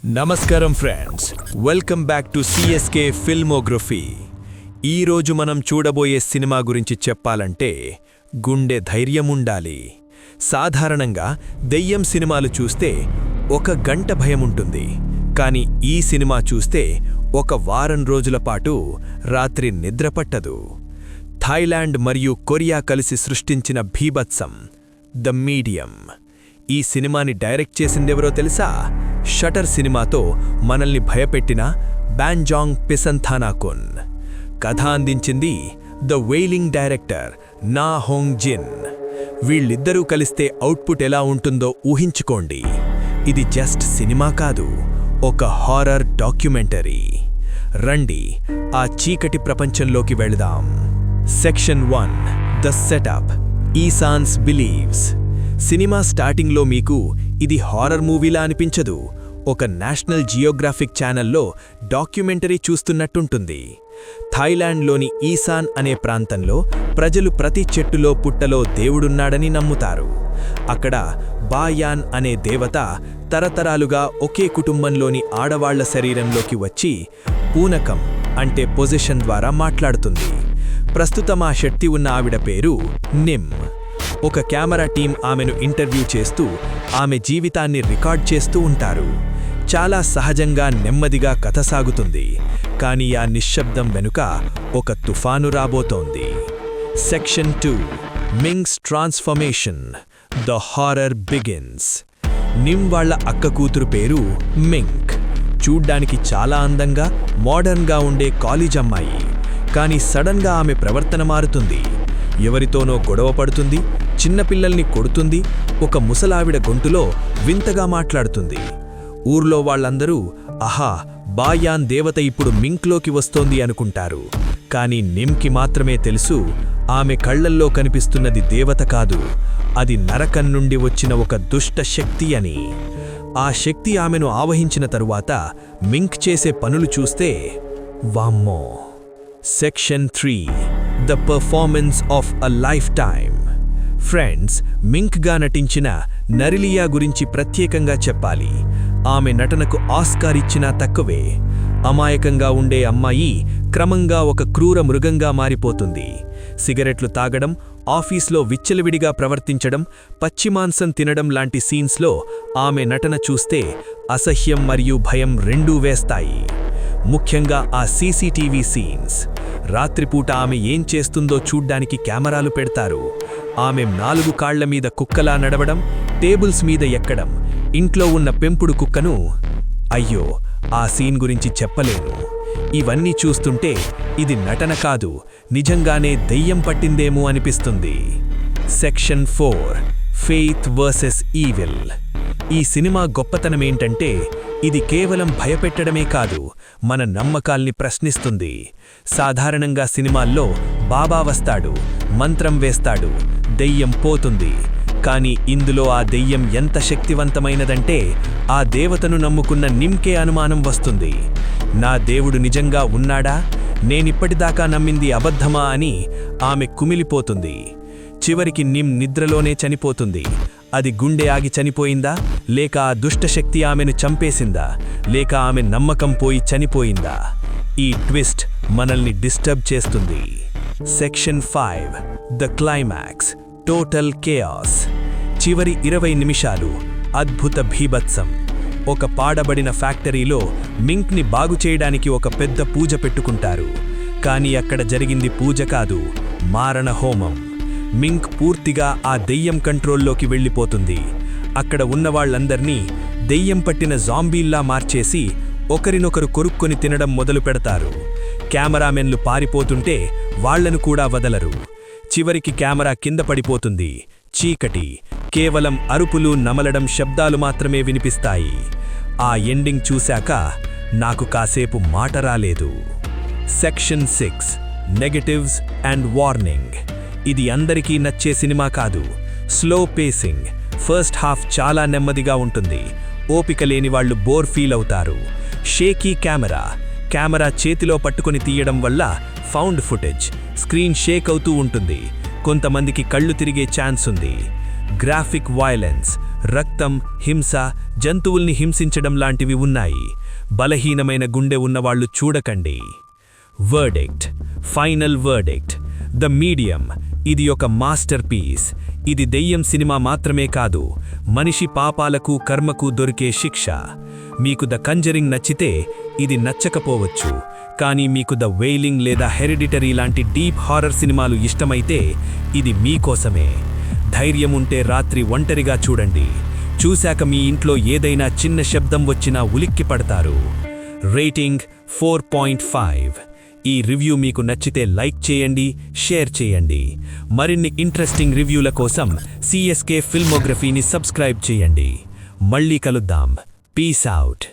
నమస్కారం friends, welcome back to CSK filmography. ఈరోజు మనం చూడబోయే సినిమా గురించి చెప్పాలంటే గుండె ధైర్యముండాలి. సాధారణంగా దెయ్యం సినిమాలు చూస్తే ఒక గంట భయముంటుంది, కానీ ఈ సినిమా చూస్తే ఒక వారం రోజుల పాటు రాత్రి నిద్రపట్టదు. థాయిలాండ్ మరియు కొరియా కలిసి సృష్టించిన భీభత్సం ద మీడియం. ఈ సినిమాని డైరెక్ట్ చేసిందెవరో తెలుసా? షటర్ సినిమాతో మనల్ని భయపెట్టిన బాంజాంగ్ పిసంథానాకున్. కథ అందించింది ద వెయిలింగ్ డైరెక్టర్ నా హోంగ్ జిన్. వీళ్ళిద్దరూ కలిస్తే అవుట్పుట్ ఎలా ఉంటుందో ఊహించుకోండి. ఇది జస్ట్ సినిమా కాదు, ఒక హారర్ డాక్యుమెంటరీ. రండి ఆ చీకటి ప్రపంచంలోకి వెళదాం. Section 1, the setup. Isaan's beliefs. Cinema స్టార్టింగ్లో మీకు ఇది హారర్ మూవీలా అనిపించదు. ఒక నేషనల్ జియోగ్రాఫిక్ ఛానల్లో డాక్యుమెంటరీ చూస్తున్నట్టుంటుంది. థాయిలాండ్లోని ఈసాన్ అనే ప్రాంతంలో ప్రజలు ప్రతి చెట్టులో పుట్టలో దేవుడున్నాడని నమ్ముతారు. అక్కడ బాయాన్ అనే దేవత తరతరాలుగా ఒకే కుటుంబంలోని ఆడవాళ్ల శరీరంలోకి వచ్చి పూనకం అంటే పొజిషన్ ద్వారా మాట్లాడుతుంది. ప్రస్తుతం ఆ శక్తి ఉన్న ఆవిడ పేరు నిమ్. ఒక కెమెరా టీం ఆమెను ఇంటర్వ్యూ చేస్తూ ఆమె జీవితాన్ని రికార్డ్ చేస్తూ ఉంటారు. చాలా సహజంగా నెమ్మదిగా కథ సాగుతుంది, కానీ ఆ నిశ్శబ్దం వెనుక ఒక తుఫాను రాబోతోంది. Section 2, Ming's transformation. The horror begins. Nim వాళ్ళ అక్క కూతురు పేరు మింగ్. చూడ్డానికి చాలా అందంగా మోడర్న్గా ఉండే కాలేజ్ అమ్మాయి. కానీ సడన్గా ఆమె ప్రవర్తన మారుతుంది. ఎవరితోనో గొడవ పడుతుంది, చిన్నపిల్లల్ని కొడుతుంది, ఒక ముసలావిడ గొంతులో వింతగా మాట్లాడుతుంది. ఊర్లో వాళ్ళందరూ ఆహా, బాయాన్ దేవత ఇప్పుడు మింక్లోకి వస్తోంది అనుకుంటారు. కానీ నిమ్కి మాత్రమే తెలుసు, ఆమె కళ్లల్లో కనిపిస్తున్నది దేవత కాదు, అది నరకం నుండి వచ్చిన ఒక దుష్ట శక్తి అని. ఆ శక్తి ఆమెను ఆవహించిన తరువాత మింక్ చేసే పనులు చూస్తే వామ్మో. Section 3, the performance of a lifetime. Friends, మింక్గా నటించిన నరిలియా గురించి ప్రత్యేకంగా చెప్పాలి. ఆమె నటనకు ఆస్కార్ ఇచ్చినా తక్కువే. అమాయకంగా ఉండే అమ్మాయి క్రమంగా ఒక క్రూర మృగంగా మారిపోతుంది. సిగరెట్లు తాగడం, ఆఫీస్లో విచ్చలవిడిగా ప్రవర్తించడం, పచ్చిమాంసం తినడం లాంటి సీన్స్లో ఆమె నటన చూస్తే అసహ్యం మరియు భయం రెండూ వేస్తాయి. ముఖ్యంగా ఆ సీసీటీవీ సీన్స్. రాత్రిపూట ఆమె ఏం చేస్తుందో చూడ్డానికి కెమెరాలు పెడతారు. ఆమె 4 కాళ్ల మీద కుక్కలా నడవడం, టేబుల్స్ మీద ఎక్కడం, ఇంట్లో ఉన్న పెంపుడు కుక్కను అయ్యో, ఆ సీన్ గురించి చెప్పలేను. ఇవన్నీ చూస్తుంటే ఇది నటన కాదు, నిజంగానే దెయ్యం పట్టిందేమో అనిపిస్తుంది. Section 4, faith versus evil. ఈ సినిమా గొప్పతనమేంటంటే ఇది కేవలం భయపెట్టడమే కాదు, మన నమ్మకాల్ని ప్రశ్నిస్తుంది. సాధారణంగా సినిమాల్లో బాబా వస్తాడు, మంత్రం వేస్తాడు, దెయ్యం పోతుంది. కానీ ఇందులో ఆ దెయ్యం ఎంత శక్తివంతమైనదంటే ఆ దేవతను నమ్ముకున్న నిమ్కే అనుమానం వస్తుంది. నా దేవుడు నిజంగా ఉన్నాడా? నేనిప్పటిదాకా నమ్మింది అబద్ధమా అని ఆమె కుమిలిపోతుంది. చివరికి నిమ్ నిద్రలోనే చనిపోతుంది. అది గుండె ఆగి చనిపోయిందా, లేక ఆ దుష్టశక్తి ఆమెను చంపేసిందా, లేక ఆమె నమ్మకం పోయి చనిపోయిందా? ఈ ట్విస్ట్ మనల్ని డిస్టర్బ్ చేస్తుంది. Section 5, the climax. Total chaos. చివరి 20 నిమిషాలు అద్భుత భీభత్సం. ఒక పాడబడిన ఫ్యాక్టరీలో మింక్ని బాగుచేయడానికి ఒక పెద్ద పూజ పెట్టుకుంటారు. కానీ అక్కడ జరిగింది పూజ కాదు, మారణ హోమం. మింక్ పూర్తిగా ఆ దెయ్యం కంట్రోల్లోకి వెళ్ళిపోతుంది. అక్కడ ఉన్నవాళ్లందర్నీ దెయ్యం పట్టిన జాంబీల్లా మార్చేసి ఒకరినొకరు కొరుక్కొని తినడం మొదలు పెడతారు. కెమెరామెన్లు పారిపోతుంటే వాళ్లను కూడా వదలరు. చివరికి కెమెరా కింద పడిపోతుంది. చీకటి, కేవలం అరుపులు, నమలడం శబ్దాలు మాత్రమే వినిపిస్తాయి. ఆ ఎండింగ్ చూశాక నాకు కాసేపు మాట రాలేదు. Section 6, negatives and warning. ఇది అందరికీ నచ్చే సినిమా కాదు. Slow facing. ఫస్ట్ హాఫ్ చాలా నెమ్మదిగా ఉంటుంది. ఓపిక లేని వాళ్ళు బోర్ ఫీల్ అవుతారు. షేకీ కెమెరా చేతిలో పట్టుకొని తీయడం వల్ల ఫౌండ్ ఫుటేజ్, స్క్రీన్ షేక్ అవుతూ ఉంటుంది. కొంతమందికి కళ్ళు తిరిగే ఛాన్స్ ఉంది. Graphic violence. రక్తం, హింస, జంతువుల్ని హింసించడం లాంటివి ఉన్నాయి. బలహీనమైన గుండె ఉన్నవాళ్లు చూడకండి. Verdict, final verdict. The medium. ఇది ఒక మాస్టర్ పీస్. ఇది దెయ్యం సినిమా మాత్రమే కాదు, మనిషి పాపాలకు కర్మకు దొరికే శిక్ష. మీకు ద కంజరింగ్ నచ్చితే ఇది నచ్చకపోవచ్చు, కానీ మీకు ద వెయిలింగ్ లేదా హెరిడిటరీ లాంటి డీప్ హారర్ సినిమాలు ఇష్టమైతే ఇది మీకోసమే. ధైర్యం ఉంటే రాత్రి ఒంటరిగా చూడండి. చూశాక మీ ఇంట్లో ఏదైనా చిన్న శబ్దం వచ్చినా ఉలిక్కి పడతారు. రేటింగ్ 4.5. ఈ రివ్యూ మీకు నచ్చితే లైక్ చేయండి, షేర్ చేయండి. మరిన్ని ఇంట్రెస్టింగ్ రివ్యూల కోసం CSK ఫిల్మోగ్రఫీని సబ్స్క్రైబ్ చేయండి. మళ్ళీ కలుద్దాం. Peace out.